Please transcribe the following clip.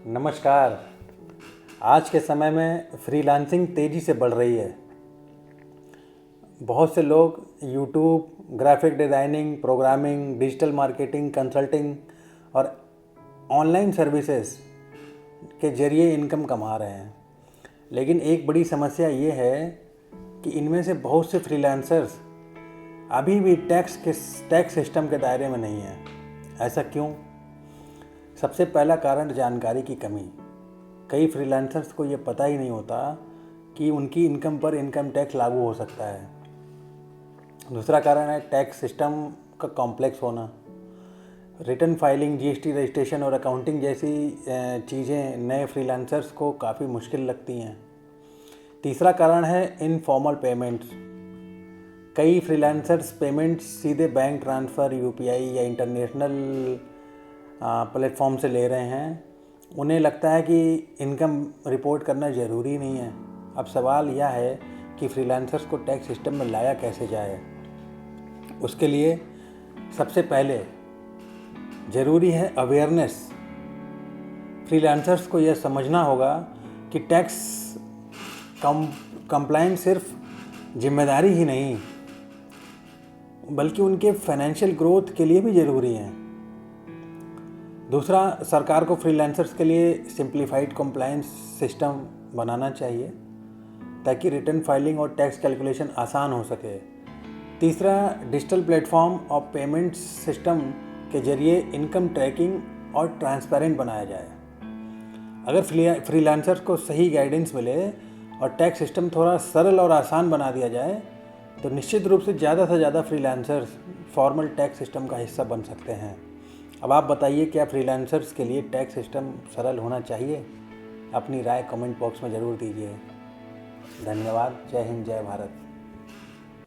नमस्कार। आज के समय में फ्रीलांसिंग तेज़ी से बढ़ रही है। बहुत से लोग YouTube, graphic designing, programming, digital marketing, consulting और ऑनलाइन सर्विसेज के ज़रिए इनकम कमा रहे हैं। लेकिन एक बड़ी समस्या ये है कि इनमें से बहुत से फ्रीलांसर्स अभी भी टैक्स सिस्टम के दायरे में नहीं हैं। ऐसा क्यों? सबसे पहला कारण जानकारी की कमी। कई फ्रीलांसर्स को ये पता ही नहीं होता कि उनकी इनकम पर इनकम टैक्स लागू हो सकता है। दूसरा कारण है टैक्स सिस्टम का कॉम्प्लेक्स होना। रिटर्न फाइलिंग, जीएसटी रजिस्ट्रेशन और अकाउंटिंग जैसी चीज़ें नए फ्रीलांसर्स को काफ़ी मुश्किल लगती हैं। तीसरा कारण है इनफॉर्मल पेमेंट्स। कई फ्रीलांसर्स पेमेंट्स सीधे बैंक ट्रांसफ़र, यूपीआई या इंटरनेशनल प्लेटफॉर्म से ले रहे हैं। उन्हें लगता है कि इनकम रिपोर्ट करना ज़रूरी नहीं है। अब सवाल यह है कि फ्रीलांसर्स को टैक्स सिस्टम में लाया कैसे जाए। उसके लिए सबसे पहले ज़रूरी है अवेयरनेस। फ्रीलांसर्स को यह समझना होगा कि टैक्स कंप्लायंस सिर्फ जिम्मेदारी ही नहीं बल्कि उनके फाइनेंशियल ग्रोथ के लिए भी ज़रूरी है। दूसरा, सरकार को फ्रीलांसर्स के लिए सिंप्लीफाइड कंप्लायंस सिस्टम बनाना चाहिए ताकि रिटर्न फाइलिंग और टैक्स कैलकुलेशन आसान हो सके। तीसरा, डिजिटल प्लेटफॉर्म और पेमेंट सिस्टम के ज़रिए इनकम ट्रैकिंग और ट्रांसपेरेंट बनाया जाए। अगर फ्रीलांसर्स को सही गाइडेंस मिले और टैक्स सिस्टम थोड़ा सरल और आसान बना दिया जाए तो निश्चित रूप से ज़्यादा फ्रीलांसर्स फॉर्मल टैक्स सिस्टम का हिस्सा बन सकते हैं। अब आप बताइए, क्या फ्रीलांसर्स के लिए टैक्स सिस्टम सरल होना चाहिए? अपनी राय कमेंट बॉक्स में ज़रूर दीजिए। धन्यवाद। जय हिंद, जय भारत।